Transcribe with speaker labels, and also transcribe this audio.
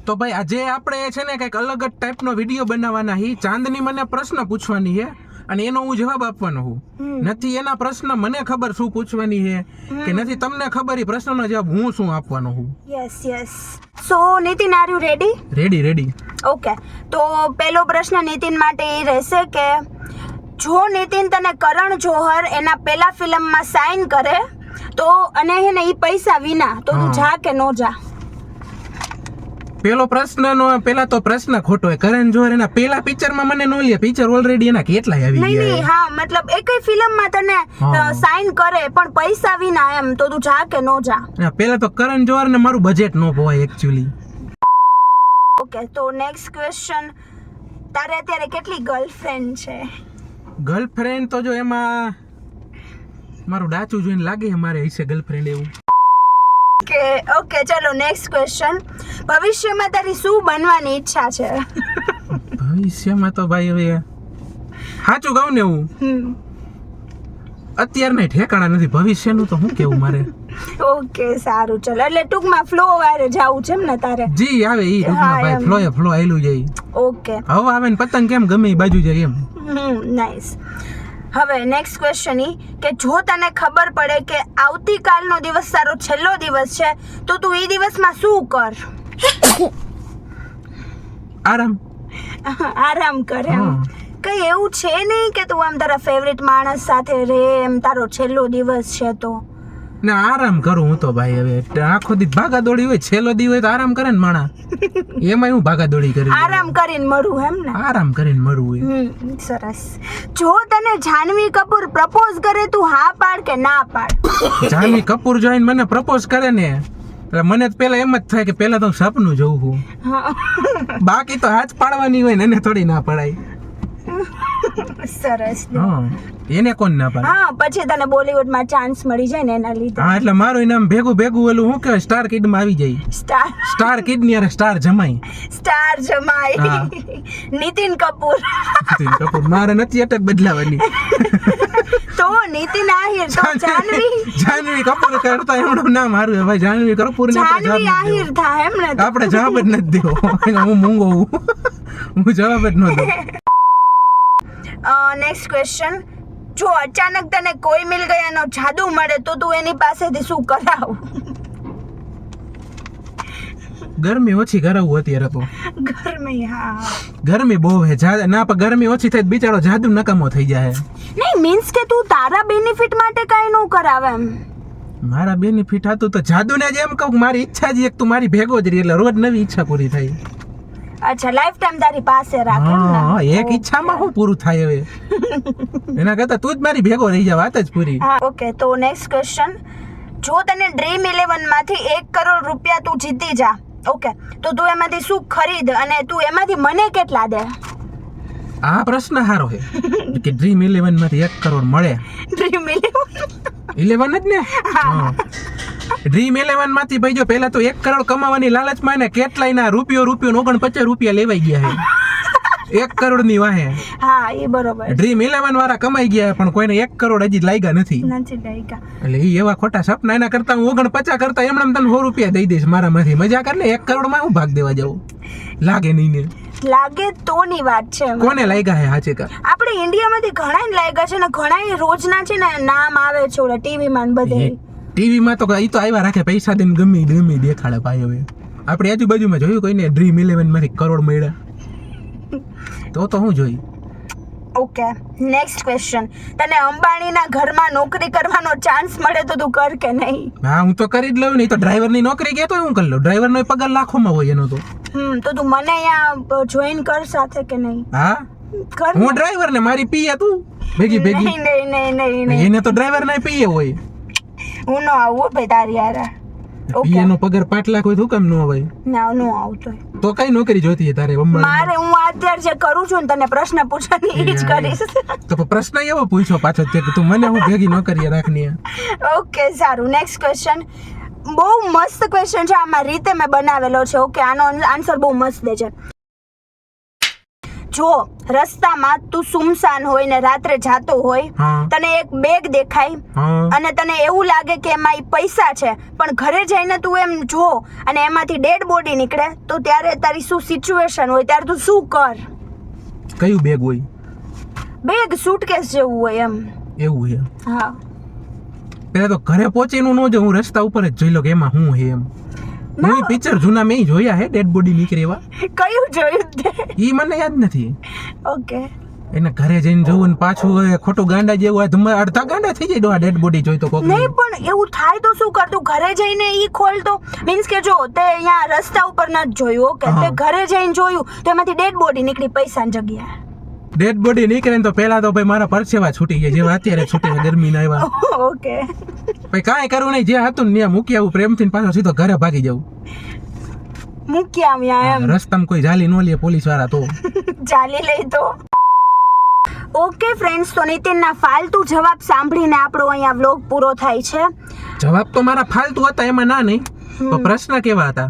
Speaker 1: તો ભાઈ આજે આપણે છે ને કંઈક અલગ જ ટાઈપનો વિડીયો બનાવવાના હી. ચાંદની મને પ્રશ્ન પૂછવાની છે અને એનો હું જવાબ આપવાનો હું. નથી એના પ્રશ્ન મને ખબર શું પૂછવાની છે કે નથી તમને ખબર એ પ્રશ્નનો જવાબ હું શું આપવાનો હું.
Speaker 2: Yes so Nitin, are you ready?
Speaker 1: Ready.
Speaker 2: Okay, તો પહેલો પ્રશ્ન નીતિન માટે એ રહેશે કે જો નીતિન તને કરણ જોહર એના પહેલા ફિલ્મમાં સાઇન કરે તો અને એને એ પૈસા વિના તો તું જા કે નો જા?
Speaker 1: પેલા તો પ્રશ્ન ખોટો હોય. કરણ જોહર એના પેલા પિક્ચરમાં મને નો લે. પિક્ચર ઓલરેડી એના કેટલાય આવી ગયા.
Speaker 2: નહીં, હા, મતલબ એકય ફિલ્મમાં તને સાઇન કરે પણ પૈસા વિના એમ તો તું જા કે નો જા?
Speaker 1: પેલા તો કરણ જોહર ને મારું બજેટ નો પોવાય એકચ્યુઅલી.
Speaker 2: ઓકે, તો નેક્સ્ટ ક્વેશ્ચન, તારે અત્યારે કેટલી ગર્લફ્રેન્ડ છે?
Speaker 1: ગર્લફ્રેન્ડ તો જો એમાં મારું ડાચું જોઈને લાગે છે મારે હશે ગર્લફ્રેન્ડ એવું.
Speaker 2: ઓકે, ચલો નેક્સ્ટ ક્વેશ્ચન, ભવિષ્યમાં તારી શું બનવાની ઈચ્છા છે?
Speaker 1: ભવિષ્યમાં તો ભાઈ હવે સાચું કહું ને હું અત્યારના ઠેકાણા નથી. ભવિષ્યનું તો શું કેવું મારે.
Speaker 2: ઓકે, સારું, ચલો, એટલે ટૂંકમાં ફ્લો વારે જાવું છે એમ ને તારે?
Speaker 1: જી આવે ઈ ટૂંકમાં ભાઈ ફ્લો આયલું જાય.
Speaker 2: ઓકે,
Speaker 1: હવે આવે ને પતંગ કેમ ગમે એ બાજુ જાય એમ.
Speaker 2: નાઈસ. હવે નેક્સ્ટ ક્વેશ્ચન ઈ કે જો તને ખબર પડે કે આવતીકાલનો દિવસ તારો છેલ્લો દિવસ છે તો તું એ દિવસમાં શું કર? આરામ કરે એમ? કઈ એવું છે નહીં કે તું આમ તારા ફેવરિટ માણસ સાથે રહે એમ તારો છેલ્લો દિવસ છે તો?
Speaker 1: ના, આરામ કરું હું તો ભાઈ. હવે આખો દી ભાગા દોડી હોય, છેલ્લો દી હોય તો આરામ કરે ને માણા. એમાં હું ભાગા દોડી કરી
Speaker 2: આરામ કરીને મળું એમ ને?
Speaker 1: આરામ કરીને મળવું હોય.
Speaker 2: સરસ. જો તને જાહ્નવી કપૂર પ્રપોઝ કરે તું હા પાડ કે ના પાડ?
Speaker 1: જાહ્નવી કપૂર જોઈને મને પ્રપોઝ કરે ને એટલે મને પેલા એમ જ થાય કે પેલા તો હું સપનું જોઉં છું. બાકી તો હાથ પાડવાની હોય ને એને થોડી ના પડાય.
Speaker 2: સરસ.
Speaker 1: એને કોણ ના પાડે?
Speaker 2: હા, પછી તને બોલીવુડમાં ચાન્સ મળી જાય ને એના લીધે.
Speaker 1: હા, એટલે મારું નામ ભેગું ઓલું શું કહેવાય, સ્ટાર કિડ માં આવી જાય. સ્ટાર કિડ ની અરે સ્ટાર જમાઈ. નીતિન કપૂર મારે નથી અટક બદલાવાની.
Speaker 2: તો નીતિન આહિર તો
Speaker 1: જાહ્નવી કપૂર કરતા એમનું નામ મારું ભાઈ. જાહ્નવી કપૂર ને
Speaker 2: જાહ્નવી આહિર થાય એમ ને?
Speaker 1: આપણે જવાબ જ નથી દેવો. હું મૂંગો હું જવાબ જ ન દઉં.
Speaker 2: નેક્સ્ટ ક્વેશ્ચન, જો અચાનક તને કોઈ મિલ ગયાનો જાદુ મળે તો તું એની પાસેથી શું કરાવ?
Speaker 1: ગરમી ઓછી કરાવવું અત્યારે તો.
Speaker 2: ગરમી? હા,
Speaker 1: ગરમી બહુ હે. ના, પણ ગરમી ઓછી થાય બિચારો જાદુ નકામો થઈ જાય.
Speaker 2: નહીં, મીન્સ કે તું તારા બેનિફિટ માટે કઈ નો કરાવે એમ?
Speaker 1: મારા બેનિફિટ હતું તો જાદુને જ એમ કહું મારી ઈચ્છા જ એક તું મારી ભેગો જ રહી એટલે રોજ નવી ઈચ્છા પૂરી થાય.
Speaker 2: અચ્છા, લાઈફ ટાઈમ તારી પાસે રાખે એમ ને?
Speaker 1: હા, એક ઈચ્છામાં શું પૂરું થાય હવે? એના કરતા તું જ મારી ભેગો રહી જા, વાત જ પૂરી.
Speaker 2: ઓકે, તો નેક્સ્ટ ક્વેશ્ચન, જો તને ડ્રીમ 11 માંથી 1 કરોડ રૂપિયા તું જીતી જા, ઓકે, તો તું એમાંથી શું ખરીદ અને તું એમાંથી મને કેટલા દે?
Speaker 1: આ પ્રશ્ન સારો છે કે ડ્રીમ 11 માંથી 1 કરોડ મળે.
Speaker 2: ડ્રીમ
Speaker 1: 11 જ ને? ડ્રીમ 11 માંથી ભાઈ જો પેલા તો 1 કરોડ કમાવાની લાલચમાં ને કેટલાય ના રૂપિયો 49 રૂપિયા લેવાઈ ગયા છે 1 કરોડ ની વાહે.
Speaker 2: હા, એ બરોબર.
Speaker 1: ડ્રીમ 11 વાળા કમાઈ ગયા પણ કોઈને 1 કરોડ હજી લાગ્યા નથી. એટલે એ એવા ખોટા સપના. એના કરતા હું 49 કરતા એમણે તને 100 રૂપિયા દઈ દઈશ મારામાંથી. મજા કર ને. 1 કરોડ માં હું ભાગ દેવા જાઉં? લાગે નહીં ને? લાગે
Speaker 2: તો ની વાત છે.
Speaker 1: કોને લાગ્યા હે હાચે કા?
Speaker 2: આપણે ઇન્ડિયામાંથી ઘણા લાગ્યા છે ને ઘણા રોજના છે ને નામ આવે છે ઓલા ટીવી માં બધે.
Speaker 1: ટીવી માં તો ઈ તો આવ્યા રાખે પૈસા દઈને ગમે દેખાડે ભાઈ. હવે આપણે આજુબાજુમાં જોયું કોઈને ડ્રીમ 11 માંથી કરોડ મળ્યા તો હું જોઈ.
Speaker 2: ઓકે, નેક્સ્ટ ક્વેશ્ચન, તને અંબાણીના ઘરમાં નોકરી કરવાનો ચાન્સ મળે તો તું કર કે નહીં?
Speaker 1: હા, હું તો કરી જ લઉં. નહીં તો ડ્રાઈવર ની નોકરી ગયા તો હું કરી લઉં. ડ્રાઈવર નો પગાર લાખોમાં હોય એનો તો.
Speaker 2: તો તું મને અહીંયા જોઈન કર સાથે કે નહીં?
Speaker 1: હા, હું ડ્રાઈવર ને મારી પીએ તું ભેગી. નહીં, એને તો ડ્રાઈવર ના પીએ હોય.
Speaker 2: હું નો આવું ભાઈ તારી યાર.
Speaker 1: પીએ નો પગાર 5 લાખ હોય તો કેમ નો હોય?
Speaker 2: ના, નો આવતો
Speaker 1: તો કઈ નોકરી જોતી તારે?
Speaker 2: મારે હું અત્યારે જે કરું છું ને તને પ્રશ્ન પૂછવાની ઈ જ કરીશ.
Speaker 1: તો પ્રશ્ન એવો પૂછ્યો પાછો કે તું મને હું ભેગી નોકરી રાખની.
Speaker 2: ઓકે, સારું. નેક્સ્ટ ક્વેશ્ચન, બહુ મસ્ત ક્વેશ્ચન છે. આમાં રીતે મેં બનાવેલો છે. ઓકે, આનો આન્સર બહુ મસ્ત દે છે. જો રસ્તામાં તું સુમસાન હોય ને રાત્રે જાતો હોય,
Speaker 1: હા.
Speaker 2: તને એક બેગ દેખાય
Speaker 1: હા
Speaker 2: અને તને એવું લાગે કે એમાં ઈ પૈસા છે, પણ ઘરે જઈને તું એમ જો અને એમાંથી ડેડ બોડી નીકળે, તો ત્યારે તારી શું સિચ્યુએશન હોય, ત્યારે તું શું કર?
Speaker 1: કયું બેગ હોય?
Speaker 2: બેગ સુટકેસ જેવું હોય એમ.
Speaker 1: એવું છે.
Speaker 2: હા.
Speaker 1: પેલા તો ઘરે પહોંચીને ન જો, હું રસ્તા ઉપર જ જોઈ લો કે એમાં શું છે એમ. હું પિક્ચર જૂના મેં જોયા હે ડેડ બોડી નીકળે એવા.
Speaker 2: કયું જોયું તે?
Speaker 1: ઈ મને યાદ નથી.
Speaker 2: ઓકે.
Speaker 1: એને ઘરે જઈને જોવું ને પાછું હવે ખોટું ગાંડા જેવું હોય, ધુમ્મા અડધા ગાંડા થઈ જાય આ ડેડ બોડી જોઈ તો કોક.
Speaker 2: નહીં પણ એવું થાય તો શું કર? તું ઘરે જઈને ઈ ખોલતો, મીન્સ કે જો તે અહીંયા રસ્તા ઉપર નથી જોયું, ઓકે, તે ઘરે જઈને જોયું તો એમાંથી ડેડ બોડી નીકળી પૈસાની જગ્યાએ.
Speaker 1: ડેડ બોડી નીકળે ને તો પેલા તો ભાઈ મારા પરસેવા છૂટી ગયા, જેવા અત્યારે છૂટે ગરમીના એવા.
Speaker 2: ઓકે.
Speaker 1: ભાઈ કાંઈ કરવું નહીં, જે હતું ને ત્યાં મૂકી આવું પ્રેમથી, પાછો સીધો ઘરે ભાગી જવું.
Speaker 2: મૂકી આવ્યા એમ.
Speaker 1: રસ્તામાં કોઈ જાલી ન લે પોલીસ વાળા તો.
Speaker 2: ચાલી લઈ તો. ઓકે ફ્રેન્ડ્સ, તો નીતિનના ફાલતુ જવાબ સાંભળીને આપણો અહીંયા વ્લોગ પૂરો થાય છે.
Speaker 1: જવાબ તો મારા ફાલતુ હતા, એમાં ના નહીં. તો પ્રશ્ન કેવા હતા?